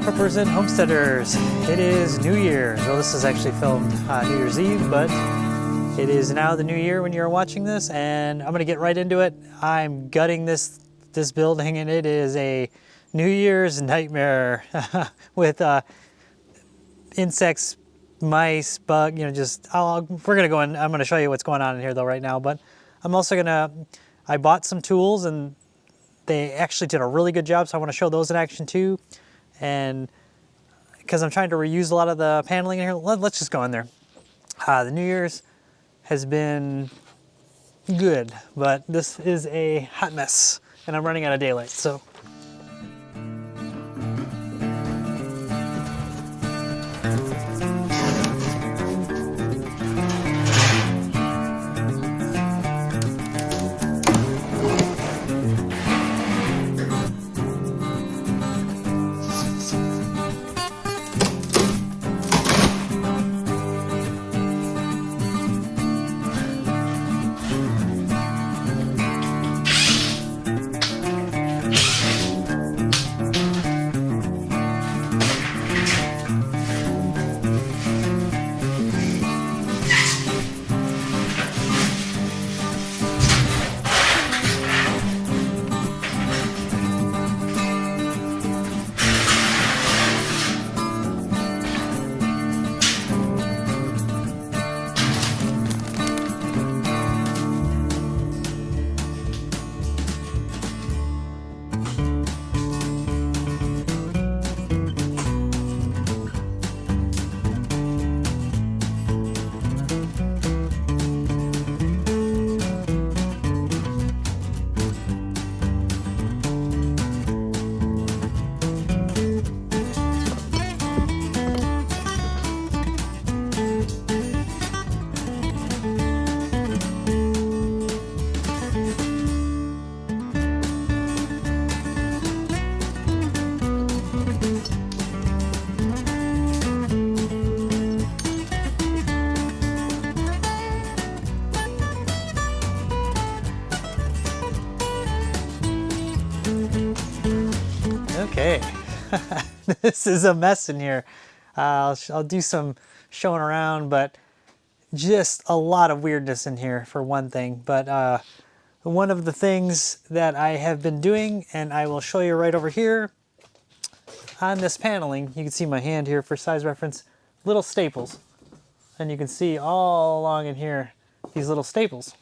Preppers and homesteaders, it is New Year's. Well, this is actually filmed New Year's Eve, but it is now the new year when you're watching this, and I'm gonna get right into it. I'm gutting this building, and it is a New Year's nightmare with insects, mice, bug, just, we're gonna go in, I'm gonna show you what's going on in here though right now, but I'm also I bought some tools and they actually did a really good job, so I wanna show those in action too. And because I'm trying to reuse a lot of the paneling in here, let's just go in there. The New Year's has been good, but this is a hot mess and I'm running out of daylight, so. Okay, this is a mess in here. I'll do some showing around, but just a lot of weirdness in here for one thing. But one of the things that I have been doing, and I will show you right over here on this paneling, you can see my hand here for size reference, little staples. And you can see all along in here, these little staples.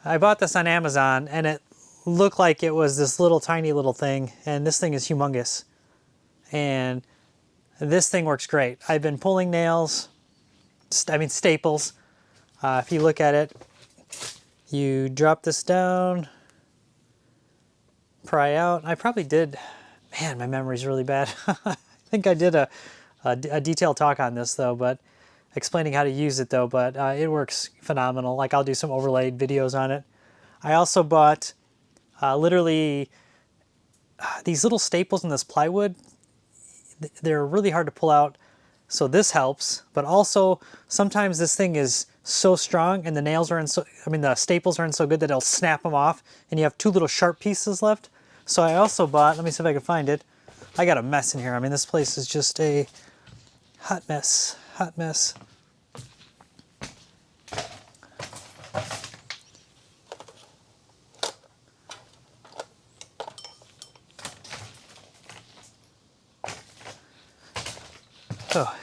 I bought this on Amazon and it looked like it was this little tiny little thing, and this thing is humongous. And this thing works great. I've been pulling nails, staples. If you look at it, you drop this down, pry out. I probably did, man, my memory's really bad. I think I did a detailed talk on this though, but explaining how to use it though, but it works phenomenal. Like I'll do some overlaid videos on it. I also bought literally these little staples in this plywood. They're really hard to pull out, so this helps, but also sometimes this thing is so strong and the nails are in the staples are in so good that it'll snap them off and you have two little sharp pieces left. So I also bought, let me see if I can find it. I got a mess in here. I mean, this place is just a hot mess, hot mess. Oh.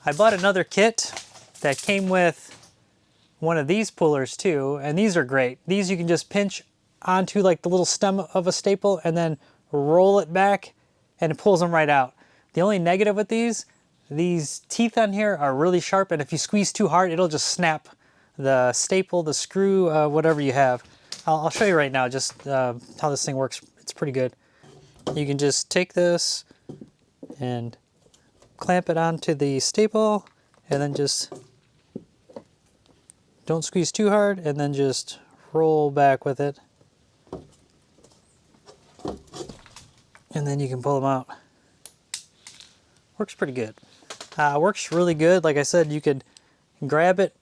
I bought another kit that came with one of these pullers too, and these are great. These you can just pinch onto like the little stem of a staple and then roll it back and it pulls them right out. The only negative with these teeth on here are really sharp, and if you squeeze too hard, it'll just snap the staple, the screw, whatever you have. I'll show you right now just how this thing works. It's pretty good. You can just take this and clamp it onto the staple, and then just don't squeeze too hard, and then just roll back with it. And then you can pull them out. Works pretty good. Works really good. Like I said, you could grab it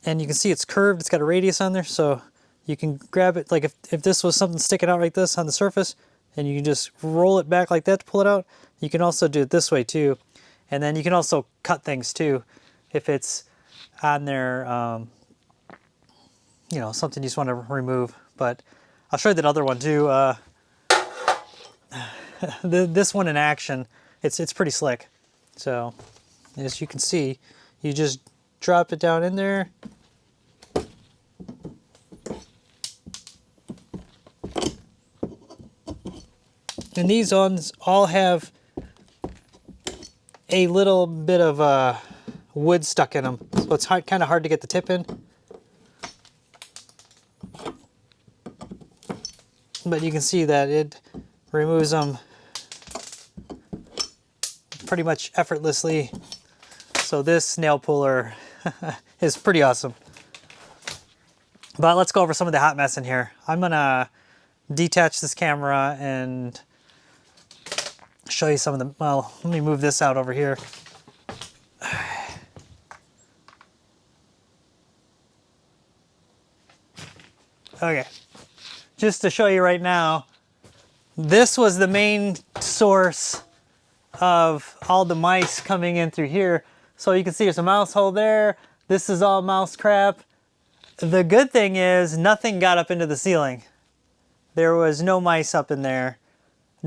and you can see it's curved. It's got a radius on there, so you can grab it. Like if this was something sticking out like this on the surface, and you can just roll it back like that to pull it out. You can also do it this way too. And then you can also cut things too if it's on there, you know, something you just want to remove. But I'll show you that other one too. This one in action, it's pretty slick. So as you can see, you just drop it down in there. And these ones all have a little bit of wood stuck in them, so it's kind of hard to get the tip in. But you can see that it removes them pretty much effortlessly. So this nail puller is pretty awesome. But let's go over some of the hot mess in here. I'm gonna detach this camera and show you some of the, well, let me move this out over here. Okay, just to show you right now, this was the main source of all the mice coming in through here. So you can see there's a mouse hole there. This is all mouse crap. The good thing is nothing got up into the ceiling. There was no mice up in there,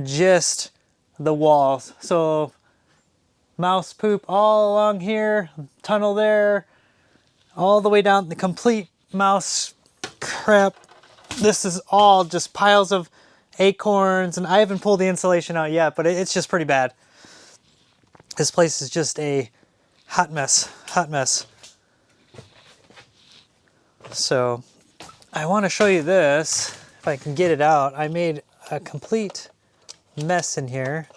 just the walls. So mouse poop all along here, tunnel there, all the way down, the complete mouse crap. This is all just piles of acorns, and I haven't pulled the insulation out yet, but it's just pretty bad. This place is just a hot mess, hot mess. So I want to show you this, if I can get it out. I made a complete mess in here.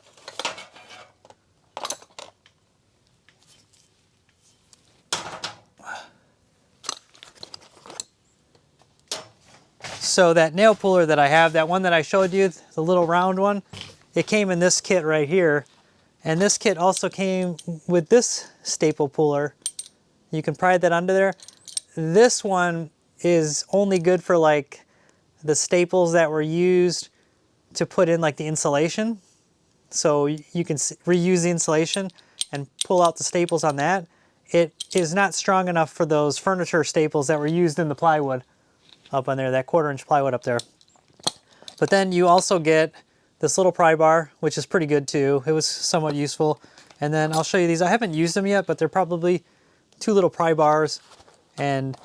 So that nail puller that I have, that one that I showed you, the little round one, it came in this kit right here. And this kit also came with this staple puller. You can pry that under there. This one is only good for like the staples that were used to put in like the insulation. So you can reuse the insulation and pull out the staples on that. It is not strong enough for those furniture staples that were used in the plywood up on there, that 1/4-inch plywood up there. But then you also get this little pry bar, which is pretty good too. It was somewhat useful. And then I'll show you these. I haven't used them yet, but they're probably 2 little pry bars. And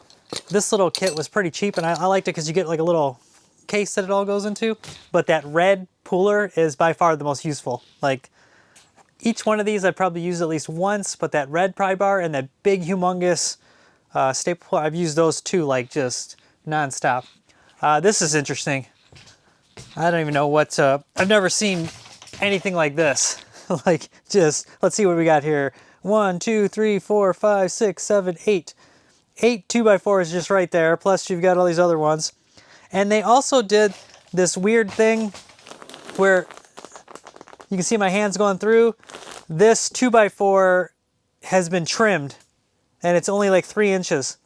this little kit was pretty cheap, and I liked it because you get like a little case that it all goes into. But that red puller is by far the most useful. Like each one of these I've probably used at least once, but that red pry bar and that big humongous staple puller, I've used those two like just non-stop. This is interesting. I don't even know what, I've never seen anything like this. Like just, let's see what we got here. 1, 2, 3, 4, 5, 6, 7, 8. 8 2x4s just right there, plus you've got all these other ones. And they also did this weird thing where you can see my hands going through. This 2x4 has been trimmed, and it's only like 3 inches.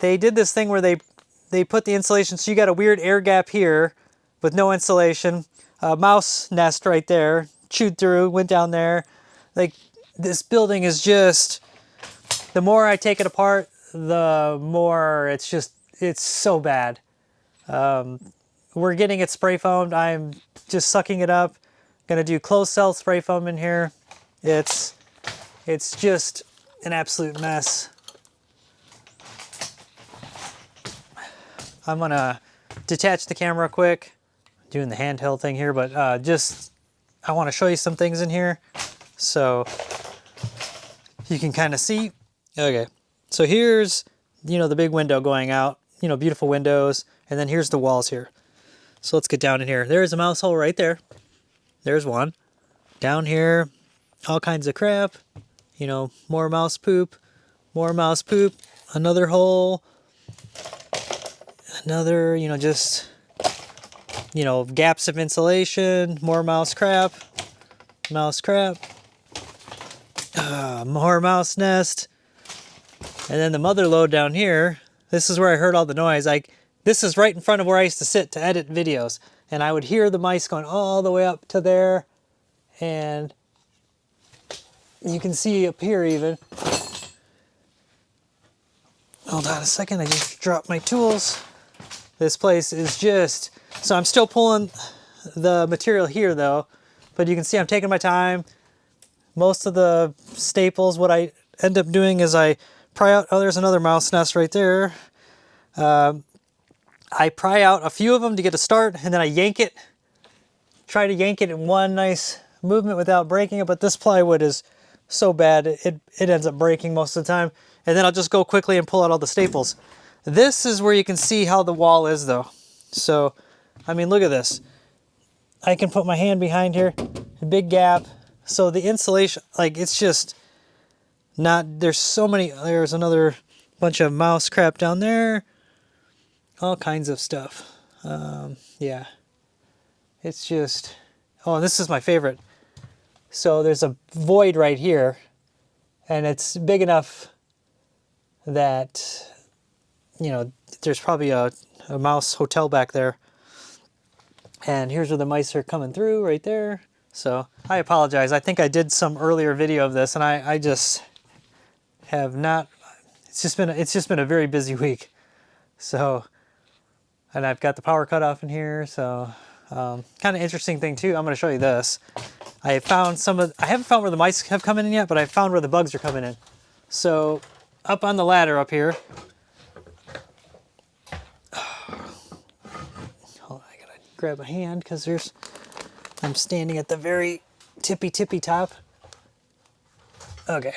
They did this thing where they put the insulation, so you got a weird air gap here with no insulation. A mouse nest right there, chewed through, went down there. Like this building is just, the more I take it apart, the more it's so bad. We're getting it spray foamed. I'm just sucking it up. Gonna do closed cell spray foam in here. It's just an absolute mess. I'm gonna detach the camera quick. Doing the handheld thing here, but I want to show you some things in here so you can kind of see. Okay, so here's, you know, the big window going out, you know, beautiful windows, and then here's the walls here. So let's get down in here. There's a mouse hole right there. There's one. Down here, all kinds of crap, you know, more mouse poop, another hole, another, you know, just, you know, gaps of insulation, more mouse crap, more mouse nest. And then the mother load down here, this is where I heard all the noise. I this is right in front of where I used to sit to edit videos. And I would hear the mice going all the way up to there. And you can see up here even. Hold on a second, I just dropped my tools. This place is just, so I'm still pulling the material here though, but you can see I'm taking my time. Most of the staples, what I end up doing is I pry out, oh, there's another mouse nest right there. I pry out a few of them to get a start, and then I yank it, try to yank it in one nice movement without breaking it, but this plywood is so bad, it ends up breaking most of the time. And then I'll just go quickly and pull out all the staples. This is where you can see how the wall is though. So, I mean, look at this. I can put my hand behind here, a big gap. So the insulation, like it's just not, there's so many, there's another bunch of mouse crap down there. All kinds of stuff. Yeah. It's just, oh, this is my favorite. So there's a void right here, and it's big enough that, you know, there's probably a mouse hotel back there. And here's where the mice are coming through right there. So I apologize. I think I did some earlier video of this, and I just have not, it's just been a very busy week. So, and I've got the power cut off in here. So kind of interesting thing too. I'm going to show you this. I found I haven't found where the mice have come in yet, but I found where the bugs are coming in. So up on the ladder up here. Hold on, I gotta grab a hand because I'm standing at the very tippy top. Okay,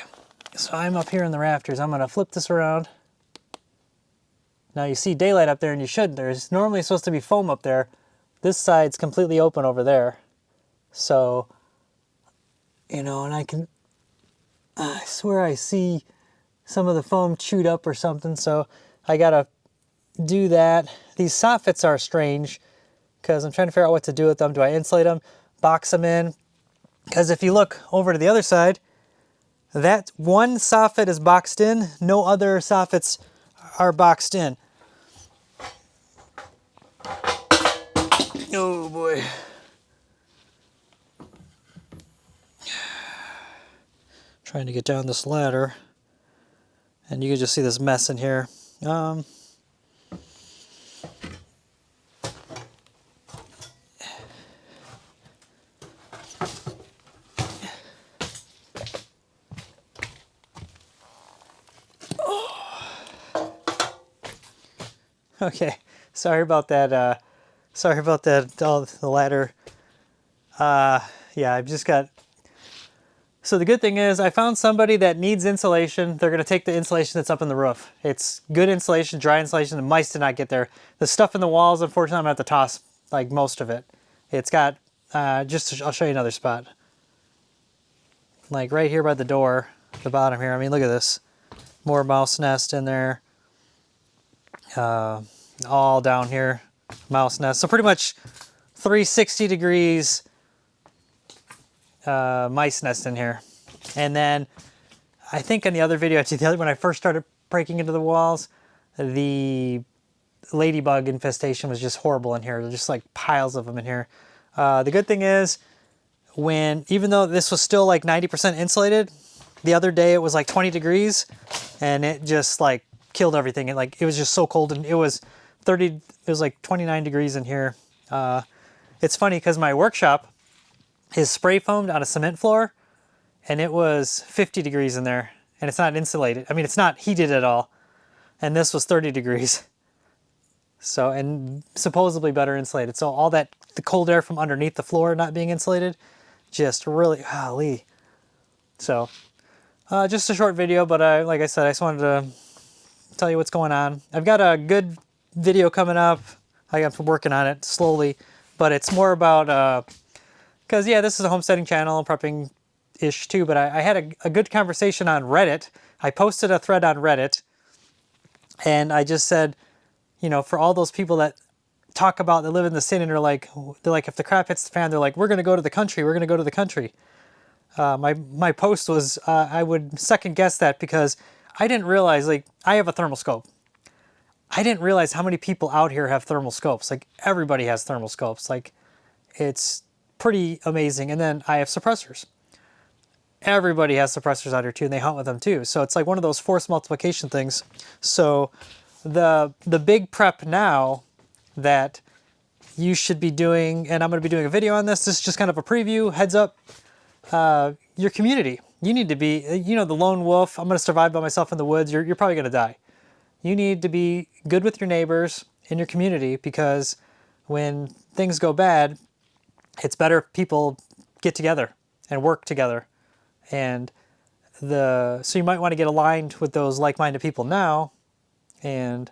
so I'm up here in the rafters. I'm gonna flip this around. Now you see daylight up there, and you shouldn't. There's normally supposed to be foam up there. This side's completely open over there. So, you know, and I swear I see some of the foam chewed up or something, so I gotta do that. These soffits are strange because I'm trying to figure out what to do with them. Do I insulate them, box them in? Because if you look over to the other side, that one soffit is boxed in, no other soffits are boxed in. Oh boy. Trying to get down this ladder. And you can just see this mess in here. Okay, sorry about that. Sorry about that. Oh, the ladder. Yeah, I've just got. So the good thing is I found somebody that needs insulation. They're going to take the insulation that's up in the roof. It's good insulation, dry insulation. The mice did not get there. The stuff in the walls, unfortunately, I'm going to have to toss like most of it. It's got, I'll show you another spot. Like right here by the door, the bottom here. I mean, look at this. More mouse nest in there. All down here, mouse nest. So pretty much 360 degrees mice nest in here. And then I think in the other video, actually when I first started breaking into the walls, the ladybug infestation was just horrible in here. There's just like piles of them in here. The good thing is even though this was still like 90% insulated, the other day it was like 20 degrees and it just like killed everything. It was just so cold, and it was like 29 degrees in here. It's funny because my workshop is spray foamed on a cement floor, and it was 50 degrees in there, and it's not insulated. I mean, it's not heated at all, and this was 30 degrees. So, and supposedly better insulated. So all that, the cold air from underneath the floor not being insulated, just really, golly. So, just a short video, but like I said, I just wanted to tell you what's going on. I've got a good video coming up. I'm working on it slowly, but it's more about, because yeah, this is a homesteading channel, prepping-ish too, but I had a good conversation on Reddit. I posted a thread on Reddit, and I just said, you know, for all those people that talk about, they live in the city, and they're like, if the crap hits the fan, they're like, we're going to go to the country, we're going to go to the country. My post was, I would second guess that because I didn't realize, like, I have a thermal scope. I didn't realize how many people out here have thermal scopes. Like everybody has thermal scopes. Like it's pretty amazing. And then I have suppressors. Everybody has suppressors out here too, and they hunt with them too. So it's like one of those force multiplication things. So the big prep now that you should be doing, and I'm going to be doing a video on this. This is just kind of a preview, heads up. Your community. You need to be, you know, the lone wolf. I'm going to survive by myself in the woods. You're probably going to die. You need to be good with your neighbors in your community, because when things go bad, it's better if people get together and work together. And so you might want to get aligned with those like-minded people now. And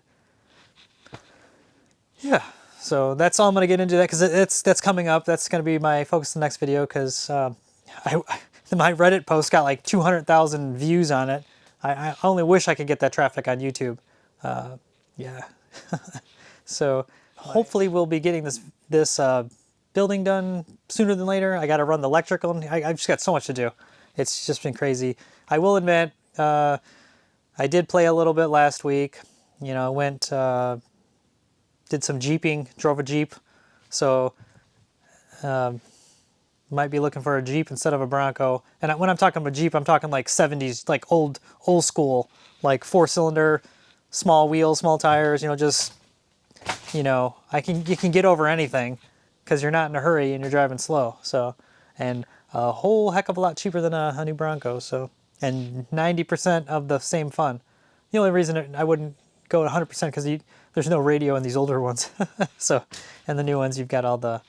yeah, so that's all I'm going to get into that, because that's coming up. That's going to be my focus in the next video, because my Reddit post got like 200,000 views on it. I only wish I could get that traffic on YouTube. Yeah. So hopefully we'll be getting this building done sooner than later. I got to run the electrical. I've just got so much to do. It's just been crazy. I will admit, I did play a little bit last week. You know, went, did some jeeping, drove a Jeep. So, might be looking for a Jeep instead of a Bronco. And when I'm talking about Jeep, I'm talking like 70s, like old school, like 4-cylinder, small wheels, small tires, you know, just, you know, you can get over anything because you're not in a hurry and you're driving slow. So, and a whole heck of a lot cheaper than a new Bronco. So, and 90% of the same fun. The only reason I wouldn't go 100% because there's no radio in these older ones. So, and the new ones, you've got all the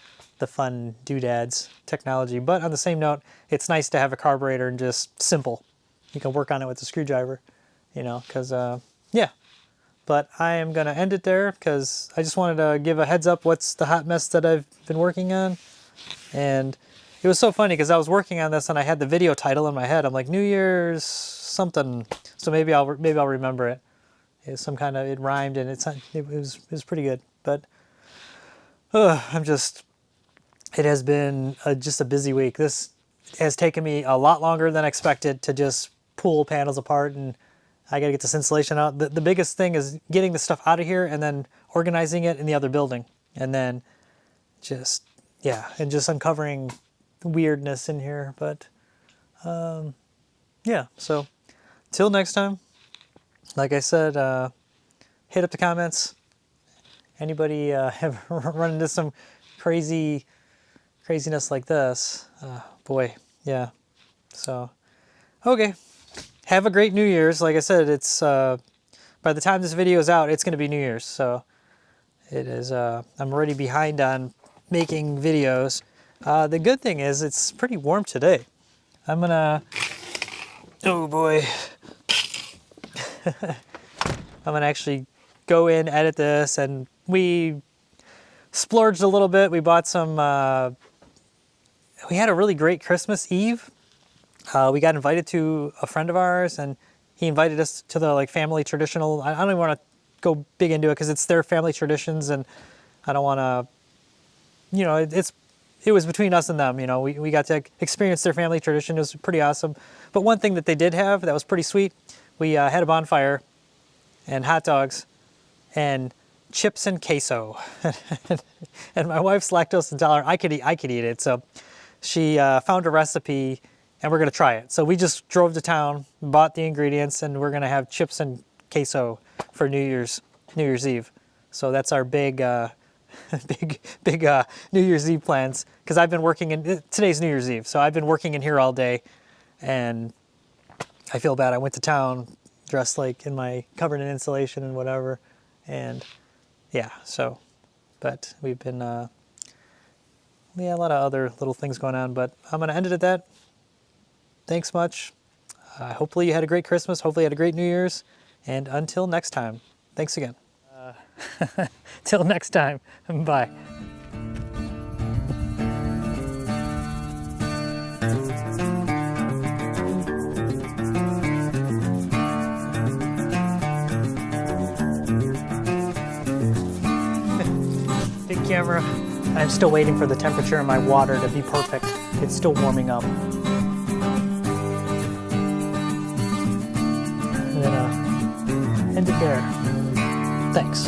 fun doodads technology. But on the same note, it's nice to have a carburetor and just simple. You can work on it with a screwdriver, you know, because, yeah. But I am going to end it there because I just wanted to give a heads up what's the hot mess that I've been working on. And it was so funny because I was working on this and I had the video title in my head. I'm like, New Year's something. So maybe I'll remember it. It's some kind of, it rhymed and it was pretty good. But it has been just a busy week. This has taken me a lot longer than expected to just pull panels apart, and I got to get this insulation out. The biggest thing is getting the stuff out of here and then organizing it in the other building. And then just, yeah, and just uncovering weirdness in here. But yeah, so till next time, like I said, hit up the comments. Anybody have run into some craziness like this? Boy, yeah. So, okay. Have a great New Year's. Like I said, it's by the time this video is out, it's going to be New Year's. So it is. I'm already behind on making videos. The good thing is it's pretty warm today. I'm gonna. Oh boy. I'm gonna actually go in, edit this, and we splurged a little bit. We bought some. We had a really great Christmas Eve. We got invited to a friend of ours, and he invited us to the like family traditional. I don't even want to go big into it because it's their family traditions, and I don't want to. You know, it was between us and them. You know, we got to experience their family tradition. It was pretty awesome. But one thing that they did have that was pretty sweet, we had a bonfire, and hot dogs, and chips and queso. And my wife's lactose intolerant. I could eat it. So she found a recipe. And we're going to try it. So we just drove to town, bought the ingredients, and we're going to have chips and queso for New Year's Eve. So that's our big New Year's Eve plans. Because I've been working today's New Year's Eve, so I've been working in here all day, and I feel bad. I went to town dressed like covered in insulation and whatever, and yeah. So, but we've been a lot of other little things going on. But I'm going to end it at that. Thanks much. Hopefully you had a great Christmas. Hopefully you had a great New Year's. And until next time, thanks again. Till next time, bye. Big camera. I'm still waiting for the temperature in my water to be perfect. It's still warming up. End it there. Thanks.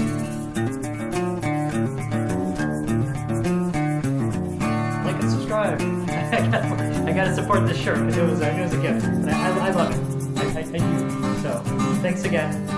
I gotta support this shirt because it was a gift. And I love it. I do. So thanks again.